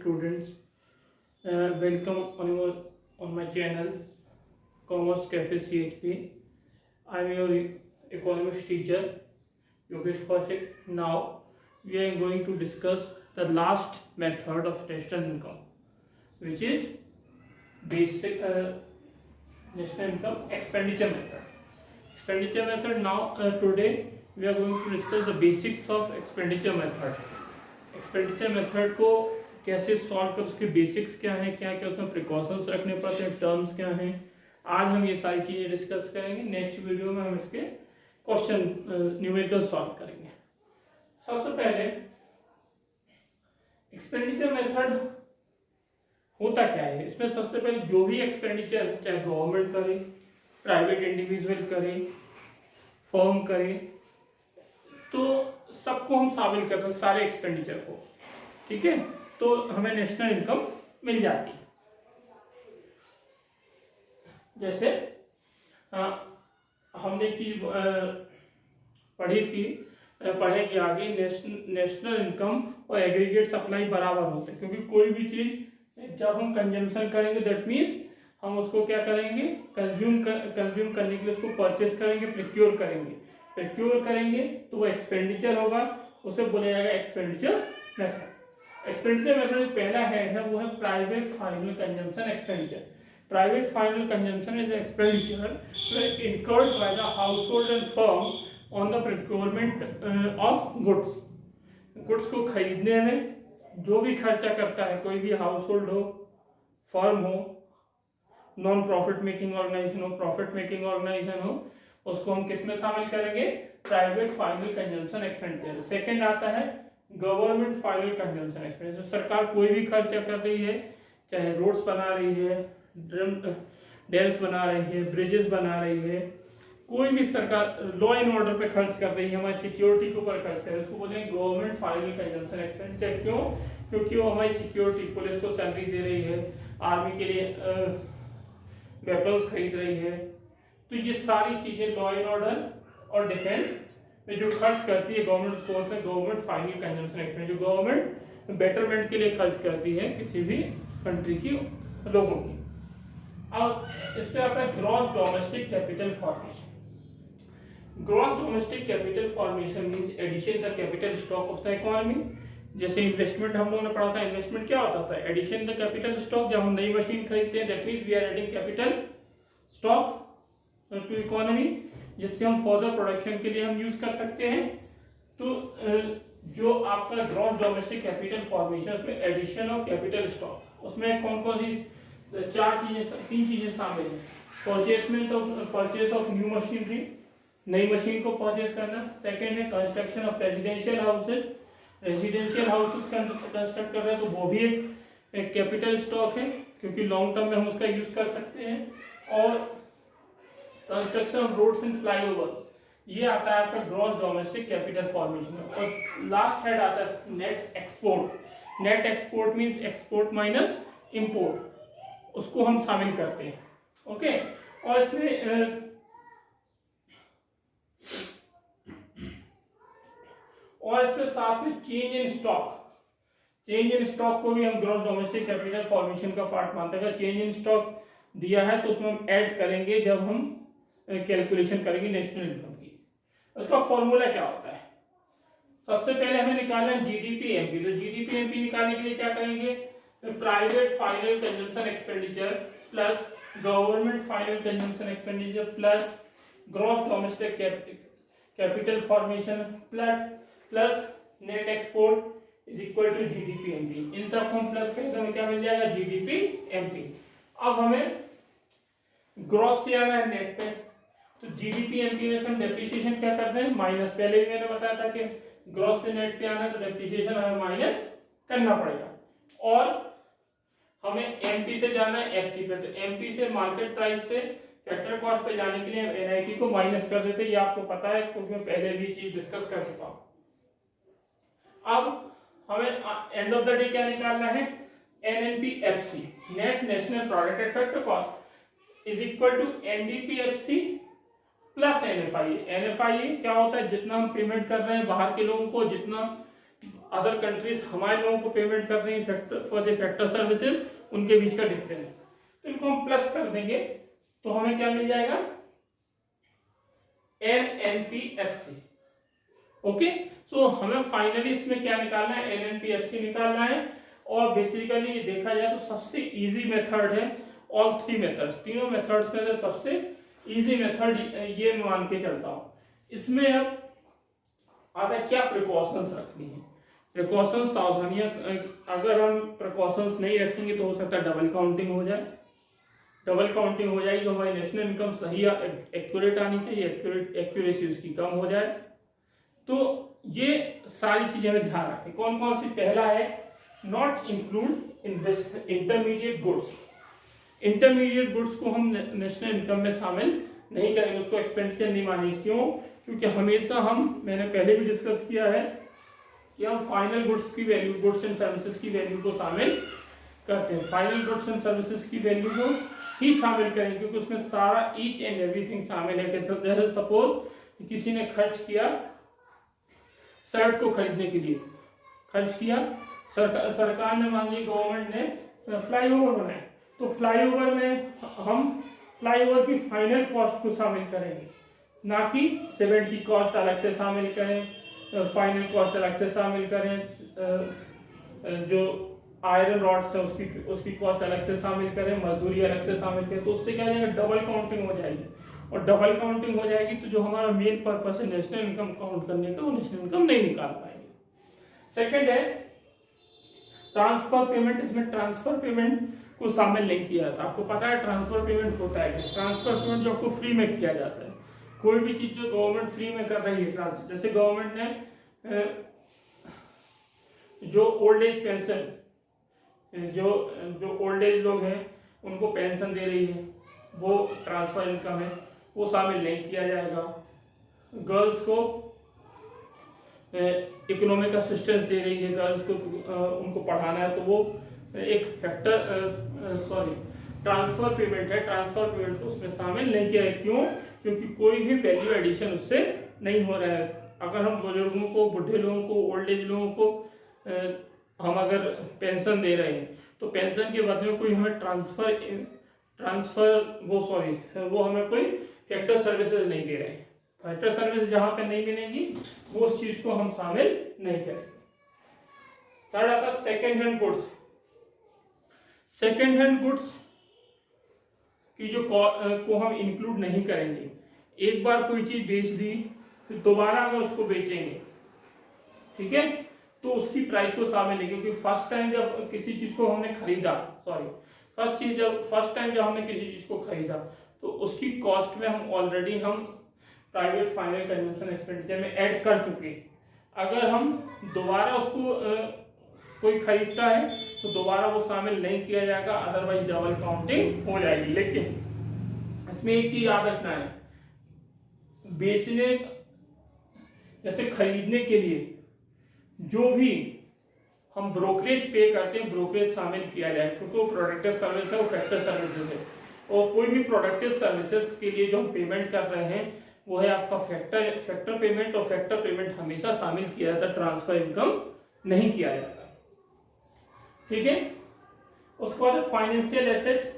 students. Welcome on my channel Commerce Cafe CHP. I am your economics teacher Yogesh Kaushik. Now we are going to discuss the last method of national income, which is basic national income expenditure method. Expenditure method. Now today we are going to discuss the basics of expenditure method. Expenditure method को कैसे solve कर, उसके basics क्या हैं, क्या क्या उसमें precautions रखने पड़ते हैं, टर्म्स क्या हैं, आज हम ये सारी चीज़ें डिस्कस करेंगे। नेक्स्ट वीडियो में हम इसके क्वेश्चन न्यूमेरिकल सॉल्व करेंगे। सबसे पहले एक्सपेंडिचर मेथड होता क्या है, इसमें सबसे पहले जो भी एक्सपेंडिचर चाहे गवर्नमेंट करे, प्राइवेट इंडिविजुअल करे, फर्म करे, तो सबको हम शामिल करते हैं, सारे एक्सपेंडिचर को, ठीक है, तो हमें नेशनल इनकम मिल जाती है। जैसे हमने की पढ़ेंगे आगे, नेशनल इनकम और एग्रीगेट सप्लाई बराबर होते हैं, क्योंकि कोई भी चीज जब हम कंजम्पशन करेंगे दैट मीन्स हम उसको क्या करेंगे, कंज्यूम करने के लिए उसको परचेज करेंगे, प्रोक्योर करेंगे तो वो एक्सपेंडिचर होगा, उसे बोला जाएगा एक्सपेंडिचर मेथड। एक्सपेंडिचर मेथड में पहला हेड है वो है private final consumption expenditure. Private final consumption is expenditure incurred by the household and firm on the procurement of goods को खरीदने में जो भी खर्चा करता है, कोई भी हाउसहोल्ड हो, फर्म हो, नॉन प्रॉफिट मेकिंग ऑर्गेनाइजेशन हो, प्रॉफिट मेकिंग ऑर्गेनाइजेशन हो, उसको हम किस में शामिल करेंगे, private final consumption expenditure. Second आता है गवर्नमेंट फाइनल कंजम्पशन एक्सपेंडिचर। सरकार कोई भी खर्चा कर रही है, चाहे रोड्स बना रही है, डैम्स बना रही है, ब्रिजेस बना रही है, कोई भी सरकार लॉ एंड ऑर्डर पे खर्च कर रही है, हमारी सिक्योरिटी के ऊपर खर्च कर रही है, उसको बोलेंगे गवर्नमेंट फाइनल कंजम्पशन एक्सपेंडिचर। क्यों? क्योंकि वो हमारी सिक्योरिटी, पुलिस को सैलरी दे रही है, आर्मी के लिए वेपन्स खरीद रही है, तो ये सारी चीजें लॉ एंड ऑर्डर और डिफेंस में जो खर्च करती है गवर्नमेंट, उसको बोलते हैं गवर्नमेंट फाइनल कंजम्पशन एक्सपेंडिचर। जो गवर्नमेंट बेटरमेंट के लिए खर्च करती है किसी भी कंट्री की लोगों की। अब इस पे आता है gross domestic capital formation. Gross domestic capital formation means addition the capital stock of the economy. जैसे इन्वेस्टमेंट हम लोगों ने पढ़ा था, इन्वेस्टमेंट क्या होता था, एडिशन द कैपिटल स्टॉक। जब हम नई मशीन खरीदते हैं that means we are adding capital stock to economy, जिससे हम फर्दर प्रोडक्शन के लिए हम यूज कर सकते हैं। तो जो आपका ग्रॉस डोमेस्टिक कैपिटल फॉर्मेशन, उसमें एडिशन ऑफ कैपिटल स्टॉक, उसमें कौन कौन सी तीन चीजें शामिल हैं। परचेस ऑफ न्यू मशीनरी, नई मशीन को परचेस करना। सेकेंड है construction of residential houses construct कर रहे हैं, तो वो भी एक कैपिटल स्टॉक है, क्योंकि लॉन्ग टर्म में हम उसका यूज कर सकते हैं। और construction of roads and flyover, ये आता है आपका ग्रॉस डोमेस्टिक कैपिटल फॉर्मेशन। और लास्ट हेड आता है net export. Net export means export minus import, उसको हम शामिल करते हैं, ओके। और इसमें साथ में चेंज इन स्टॉक को भी हम ग्रॉस डोमेस्टिक कैपिटल फॉर्मेशन का पार्ट मानते हैं। अगर चेंज इन स्टॉक दिया है तो उसमें हम ऐड करेंगे जब हम कैलकुलेशन करेंगे नेशनल इनकम की। उसका फॉर्मूला क्या होता है, सबसे पहले हमें निकालना है जीडीपी एमपी। तो जीडीपी एमपी निकालने के लिए क्या करेंगे, private final consumption expenditure plus government final consumption expenditure plus gross domestic capital formation plus net export is equal to GDP MP. इन सब को हम प्लस करेंगे तो हमें क्या मिल जाएगा, जीडीपी एमपी। अब हमें ग्रॉस से आना है नेट पे, तो जीडीपी एमपी में से हम डेप्रिसिएशन क्या करते हैं, माइनस। पहले भी मैंने बताया था कि ग्रॉस से नेट पे आना है तो डेप्रिसिएशन हमें माइनस करना पड़ेगा। और हमें एमपी से जाना है एफसी पे, तो एमपी से मार्केट प्राइस से फैक्टर कॉस्ट पे जाने के लिए हम एनआईटी को माइनस कर देते हैं, ये आपको पता है क्योंकि मैं पहले भी चीज डिस्कस कर चुका हूं। अब हमें एंड ऑफ द डे क्या निकालना है, NNP FC, net national product at factor cost is equal to NDPFC plus NFI. NFI क्या होता है, जितना हम पेमेंट कर रहे हैं बाहर के लोगों को, जितना अदर कंट्रीज हमारे लोगों को पेमेंट कर रही है फॉर द फैक्टर सर्विसेज, उनके बीच का डिफरेंस। तो इनको हम प्लस कर देंगे तो हमें क्या मिल जाएगा, NNPFC। ओके, सो हमें फाइनली इसमें क्या निकालना है, NNPFC निकालना है। और बेसिकली देखा जाए तो सबसे इजी मेथड है ऑल थ्री मेथड्स, तीनों मेथड्स में से सबसे इजी मेथड ये मान के चलता हूं। इसमें अब आता क्या प्रिकॉशंस रखनी है, प्रिकॉशंस सावधानियां, अगर हम प्रिकॉशंस नहीं रखेंगे तो हो सकता है डबल काउंटिंग हो जाए। डबल काउंटिंग हो जाएगी तो हमारी नेशनल इनकम सही एक्यूरेट आनी चाहिए, एक्यूरेसी उसकी कम हो जाए। तो ये सारी चीजें हमें ध्यान रखें। कौन कौन सी, पहला है not include intermediate goods. Intermediate goods को हम नेशनल इनकम में शामिल नहीं करेंगे, उसको एक्सपेंडिचर नहीं मानेंगे। क्यों? क्योंकि हमेशा मैंने पहले भी डिस्कस किया है कि हम फाइनल गुड्स की वैल्यू, गुड्स एंड सर्विसेज की वैल्यू को शामिल करते हैं, फाइनल गुड्स एंड सर्विसेज की वैल्यू को ही शामिल करें, क्योंकि उसमें सारा ईच एंड एवरीथिंग शामिल है। जैसे सपोज किसी ने खर्च किया शर्ट को खरीदने के लिए, खर्च किया, सरकार ने मान ली, गवर्नमेंट ने फ्लाईओवर बनाए, तो फ्लाईओवर में हम फ्लाईओवर की फाइनल कॉस्ट को शामिल करेंगे, ना कि सीमेंट की कॉस्ट अलग से शामिल करें, फाइनल कॉस्ट अलग से शामिल करें, जो आयरन रॉड्स है उसकी कॉस्ट अलग से शामिल करें, मजदूरी अलग से शामिल करें। तो उससे क्या हो जाएगा, डबल काउंटिंग हो जाएगी। और डबल काउंटिंग हो जाएगी तो जो हमारा मेन पर्पस है नेशनल इनकम काउंट करने का, वो नेशनल इनकम नहीं निकाल पाएंगे। सेकंड है ट्रांसफर पेमेंट। इसमें ट्रांसफर पेमेंट को शामिल नहीं किया जाता। आपको पता है ट्रांसफर पेमेंट होता है, ट्रांसफर पेमेंट जो आपको फ्री में किया जाता है, कोई भी चीज जो गवर्नमेंट फ्री में कर रही है ट्रांसफर। जैसे गवर्नमेंट ने जो ओल्ड एज पेंशन, जो ओल्ड एज लोग हैं उनको पेंशन दे रही है, वो ट्रांसफर इनकम है, वो शामिल नहीं किया जाएगा। गर्ल्स को इकोनॉमिक असिस्टेंस दे रही है, गर्ल्स को उनको पढ़ाना है, तो वो एक फैक्टर ट्रांसफर पेमेंट है, ट्रांसफर पेमेंट को उसमें शामिल नहीं किया है। क्यों? क्योंकि कोई भी वैल्यू एडिशन उससे नहीं हो रहा है। अगर हम बुजुर्गों को, बुढ़े लोगों को, ओल्ड एज लोगों को हम अगर पेंशन दे रहे हैं तो पेंशन के बदले में कोई हमें वो हमें कोई फैक्टर सर्विसेज नहीं दे रहे हैं। फैक्टर सर्विस जहां पे नहीं मिलेंगी वो उस चीज को हम शामिल नहीं करेंगे। थर्ड आता है second hand goods. Second hand goods की जो को हम इंक्लूड नहीं करेंगे। एक बार कोई चीज बेच दी, फिर दोबारा अगर उसको बेचेंगे, ठीक है, तो उसकी प्राइस को शामिल नहीं, क्योंकि फर्स्ट टाइम जब किसी चीज को हमने खरीदा, फर्स्ट टाइम जब हमने किसी चीज को खरीदा तो उसकी कॉस्ट में हम already private final consumption expenditure में ऐड कर चुके। अगर हम दोबारा उसको कोई खरीदता है तो दोबारा वो शामिल नहीं किया जाएगा, अदरवाइज डबल काउंटिंग हो जाएगी। लेकिन इसमें एक चीज याद रखना है, बेचने जैसे खरीदने के लिए जो भी हम ब्रोकरेज पे करते हैं, ब्रोकरेज शामिल किया जाए, क्योंकि वो प्रोडक्टिव सर्विस है, वो फैक्टर सर्विसेज है। और कोई भी प्रोडक्टिव सर्विसेज के लिए जो हम पेमेंट कर रहे हैं वो है आपका फैक्टर पेमेंट, और फैक्टर पेमेंट हमेशा शामिल किया जाता है, ट्रांसफर इनकम नहीं किया जाता। ठीक है, उसके बाद financial assets.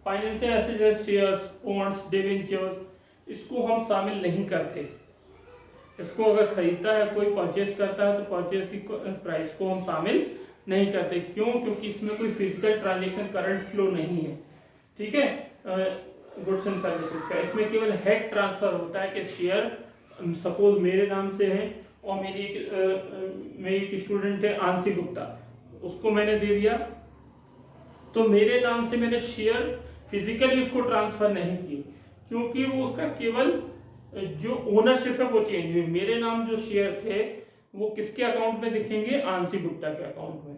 Financial assets shares, bonds, debentures, इसको हम शामिल नहीं करते। इसको अगर खरीदता है कोई, परचेज करता है, तो परचेज की प्राइस को हम शामिल नहीं करते। क्यों? क्योंकि इसमें कोई फिजिकल ट्रांजैक्शन, करंट फ्लो नहीं है। ठीक है, गुड्स एंड सर्विसेज का इसमें केवल हेड ट्रांसफर होता है कि शेयर सपोज मेरे नाम से है और मेरी एक स्टूडेंट है आंशी गुप्ता, उसको मैंने दे दिया, तो मेरे नाम से मैंने शेयर फिजिकली उसको ट्रांसफर नहीं की, क्योंकि वो उसका केवल जो ओनरशिप है वो चेंज हुई। मेरे नाम जो शेयर थे वो किसके अकाउंट में दिखेंगे? आंशी गुप्ता के अकाउंट में।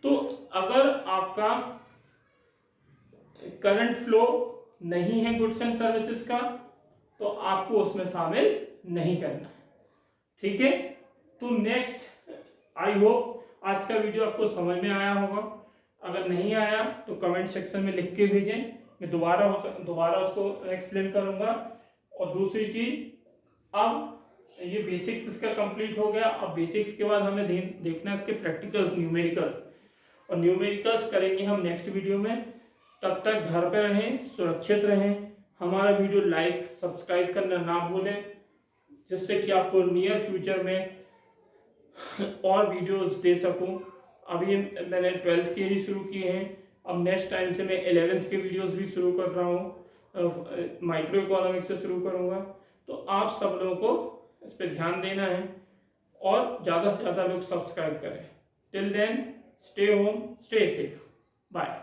तो अगर आपका करंट फ्लो नहीं है गुड्स एंड सर्विसेज का, तो आपको उसमें शामिल नहीं करना है। ठीक है, तो नेक्स्ट, आई होप आज का वीडियो आपको समझ में आया होगा। अगर नहीं आया तो कमेंट सेक्शन में लिख के भेजें, मैं दोबारा उसको एक्सप्लेन करूंगा। और दूसरी चीज, अब ये बेसिक्स इसका कंप्लीट हो गया। अब बेसिक्स के बाद हमें देखना है इसके प्रैक्टिकल्स, न्यूमेरिकल्स, और न्यूमेरिकल्स करेंगे हम नेक्स्ट वीडियो में। तब तक घर पे रहें, सुरक्षित रहें। हमारा वीडियो लाइक सब्सक्राइब करना ना भूलें, जिससे कि आपको नियर फ्यूचर में और वीडियोस दे सकूं। अभी मैंने 12th के ही शुरू किए हैं, अब नेक्स्ट टाइम से मैं 11th के वीडियोस भी शुरू कर रहा हूँ, माइक्रो इकोनॉमिक्स से शुरू करूँगा। तो आप सब लोगों को इस पर ध्यान देना है और ज़्यादा से ज़्यादा लोग सब्सक्राइब करें। Till then, stay home, stay safe, bye.